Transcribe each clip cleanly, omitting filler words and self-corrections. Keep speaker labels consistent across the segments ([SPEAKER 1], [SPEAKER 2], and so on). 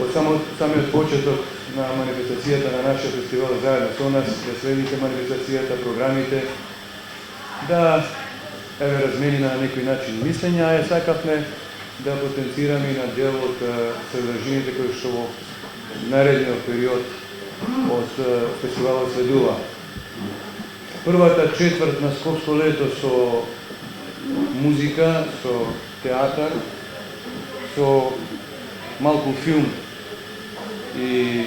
[SPEAKER 1] Од самиот почеток на манифестацијата на нашиот фестивал заедно со нас, да следите манифестацијата, програмите, да размени на некој начин мислења, а сакавме да потенцираме и на дел од содржините кои што во наредниот период од фестивалот следува. Првата четврт на Скопско лето со музика, со театар, со малку филм и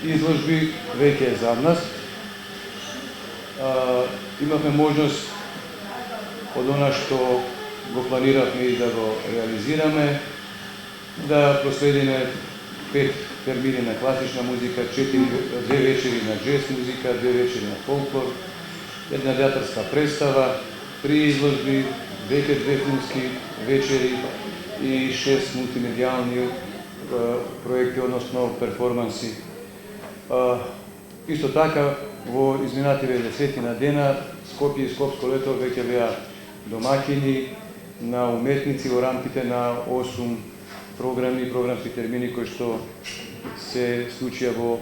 [SPEAKER 1] изложби веќе е зад нас. Имавме можност од она што го планиравме и да го реализираме, да проследиме 5 термини на класична музика, 2 вечери на джез музика, 2 вечери на фолклор, една театарска представа, 3 изложби, веќе 2 филмски вечери и 6 мултимедијални проекти, односно перформанси. Исто така, во изминативе 10 дена, Скопје и Скопско лето веќе беа домаќини на уметници во рамките на 8 програми и програмски термини кои што се случија во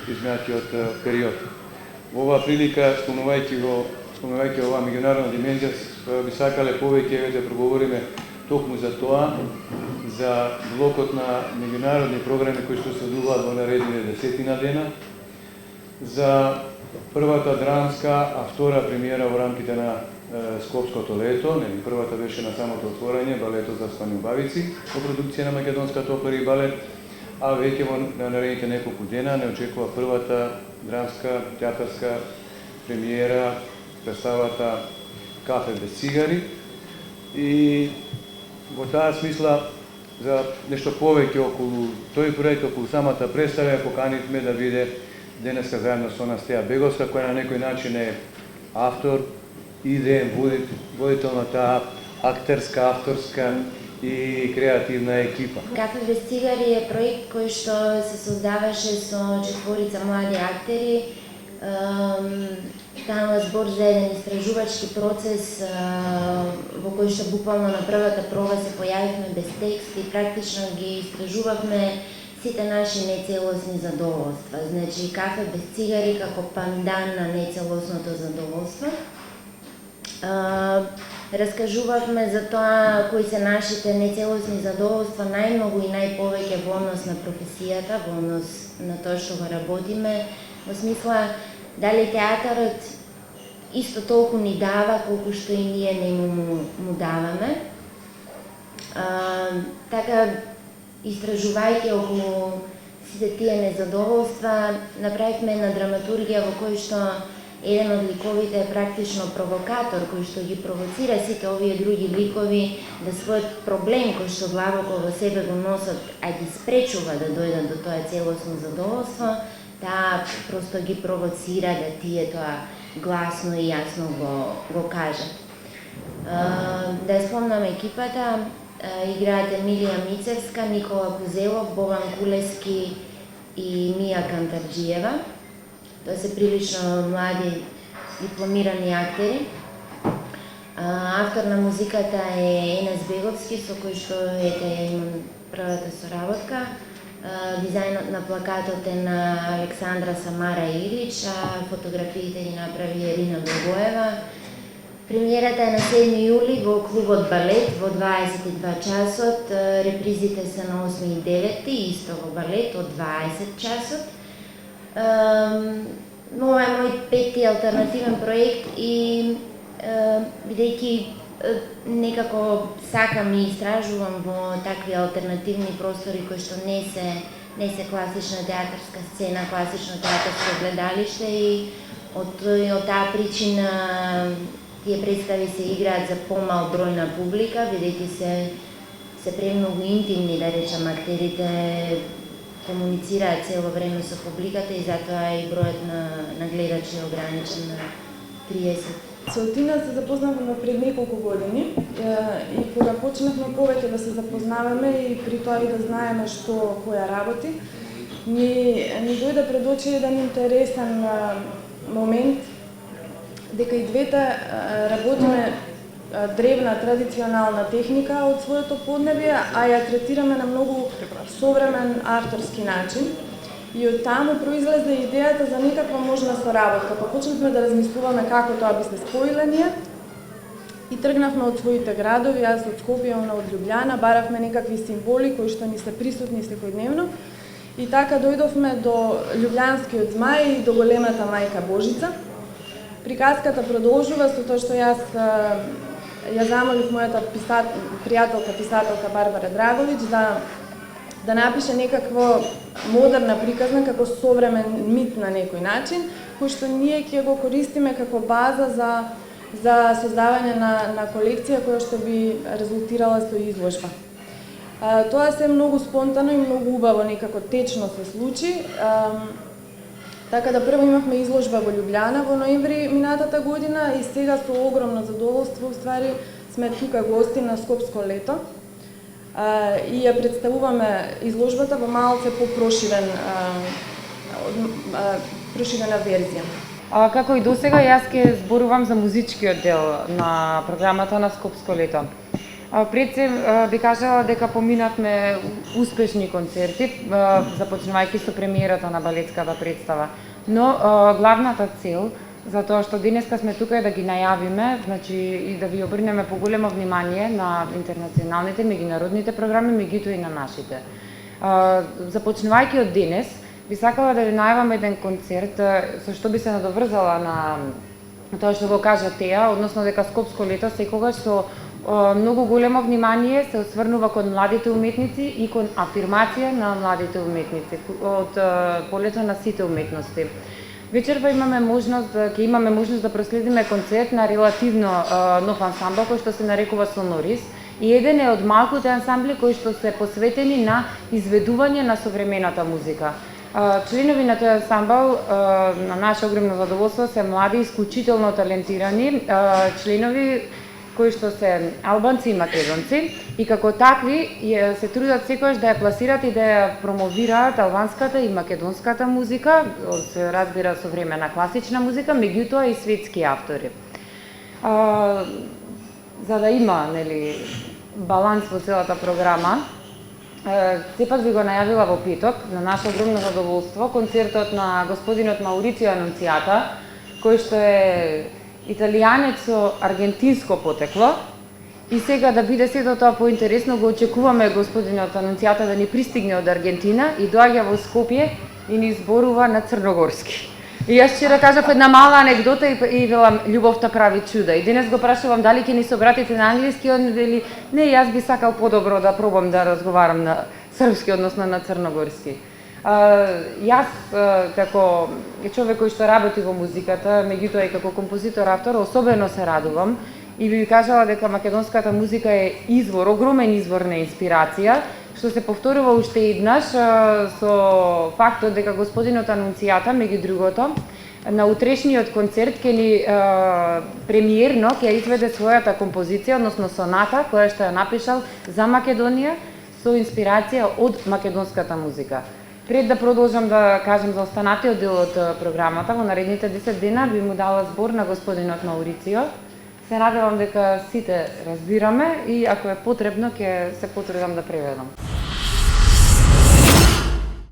[SPEAKER 1] изминатиот период. Во оваа прилика, спомнувајќи оваа меѓународна димензија, би сакале повеќе да проговориме токму за тоа, за блокот на меѓународни програми кои што следуваат во наредните 10 дена, за првата драмска, а втора премиера во рамките на Скопското лето. Првата беше на самото отворање, балетот за Спани убавици, во продукција на Македонската опера и балет, а веќе во наредните неколку дена не очекува првата драмска театарска премиера, представата Кафе без цигари. И во таа смисла, за нешто повеќе околу тој проект, околу самата представа, поканивме да биде денеска заедно со нас Теја Беговска, која на некој начин е автор, идеен водител на таа актерска, авторска и креативна екипа.
[SPEAKER 2] Кафе без цигари е проект кој што се создаваше со 4 млади актери. Станува збор за еден истражувачки процес во кој што буквално на првата проба се појавивме без текст и практично ги истражувавме сите наши нецелосни задоволства. Значи, кафе без цигари како пандан на нецелосното задоволство. Раскажувавме за тоа кои се нашите нецелосни задоволства најмногу и најповеќе во однос на професијата, во однос на тоа што го работиме, во смисла дали театарот исто толку ни дава колку што и ние не му даваме. Така, истражувајќи околу сите тие незадоволства, направивме една драматургија во кој што еден од ликовите е практично провокатор, кој што ги провоцира сите овие други ликови да својот проблем кој што длабоко во себе го носат, а ги спречува да дојдат до тоа целосно задоволство, таа просто ги провоцира да тие тоа гласно и јасно го кажат. Да спомнам екипата, играат Емилија Мицевска, Никола Кузелов, Боган Кулески и Мија Кантарджиева. Тоа се прилично млади дипломирани актери. Автор на музиката е Енес Беговски, со кој што имам првата соработка. Дизајнот на плакатот е на Александра Самара Илич, а фотографиите ги направи Ерина Благоева. Премиерата е на 7 јули во клубот Балет во 22 часот. Репризите се на 8 и 9, исто во Балет од 20 часот. Ова е мој 5-ти алтернативен проект и бидејќи некако сакам и истражувам во такви алтернативни простори кои што не се класична театарска сцена, класично театарско гледалиште и од таа причина тие представи се играат за помал број на публика, бидејќи се премногу интимни, да речам, актерите комуницираат цело време со публиката и затоа и бројот на гледачи е ограничен на 30.
[SPEAKER 3] Со Тина се запознаваме пред неколку години и кога почнавме повеќе да се запознаваме и при тоа и да знаеме што која работи, ни дојде пред очи еден интересен момент дека и двете работиме древна традиционална техника од своето поднебие, а ја третираме на многу современ авторски начин. И од таму произлезе идејата за некаква можна соработка, па почнавме да размислуваме како тоа би се споиле ние. И тргнавме од своите градови, јас од Скопје, она од Љубљана, баравме некакви символи кои што ни се присутни секојдневно. И така дојдовме до Љубљанскиот змај и до големата мајка Божица. Приказката продолжува со тоа што јас ја замолив мојата писателка Барбара Драговиќ да напише некаква модерна приказна како современ мит на некој начин, кој што ние ќе го користиме како база за создавање на колекција која што би резултирала со изложба. Тоа се многу спонтано и многу убаво, некако течно се случи. Така да прво имавме изложба во Љубљана во ноември минатата година и сега со огромно задоволство уствари сме тука гости на Скопско лето и ја представуваме изложбата во малце проширена верзија.
[SPEAKER 4] Како и досега, јас ќе зборувам за музичкиот дел на програмата на Скопско лето. Пред се би кажала дека поминавме успешни концерти, започнувајќи со премиерата на балетската представа. Но главната цел за тоа што денеска сме тука е да ги најавиме, значи и да ви обрнеме поголемо внимание на интернационалните, меѓународните програми, меѓутоа и на нашите. Започнувајќи од денес, би сакала да ви најавам еден концерт со што би се надоврзала на тоа што го кажа Теја, односно дека Скопско лето секогаш со многу големо внимание се осврнува кон младите уметници и кон афирмација на младите уметници од полето на сите уметности. Вечерва ќе имаме можност да проследиме концерт на релативно нов ансамбл кој што се нарекува Сонорис и еден е од малкуте ансамбли кои што се посветени на изведување на современата музика. Членови на тој ансамбл, на наше огромно задоволство, се млади, исклучително талентирани членови кои што се албанци и македонци и како такви се трудат секогаш да ја пласираат и да ја промовираат албанската и македонската музика, се разбира современа класична музика, меѓутоа и светски автори. За да има, баланс во целата програма, сепак би го најавила во петок, на наше огромно задоволство, концертот на господинот Маурицио Анунцијата, кој што е италијанец со аргентинско потекло и сега да биде сето тоа поинтересно го очекуваме господинот Анунцијата да ни пристигне од Аргентина и доаѓа во Скопје и ни зборува на црногорски. И јас вчера кажав една мала анегдота и велам љубовта прави чуда. И денес го прашувам дали ќе ни се обратите на англиски, он вели не, јас би сакал подобро да пробам да разговарам на српски, односно на црногорски. Јас како човек кој што работи во музиката, меѓутоа и како композитор автор, особено се радувам и би кажала дека македонската музика е извор, огромен извор на инспирација, што се повторува уште еднаш со фактот дека господинот Анунцијата, меѓу другото, на утрешниот концерт ќе ни премиерно ќе изведе својата композиција, односно соната, која што ја напишал за Македонија со инспирација од македонската музика. Пред да продолжам да кажам за останатиот дел од програмата, во наредните 10 дена би му дала збор на господинот Маурицио. Се надевам дека сите разбираме и ако е потребно ќе се потрудам да преведам.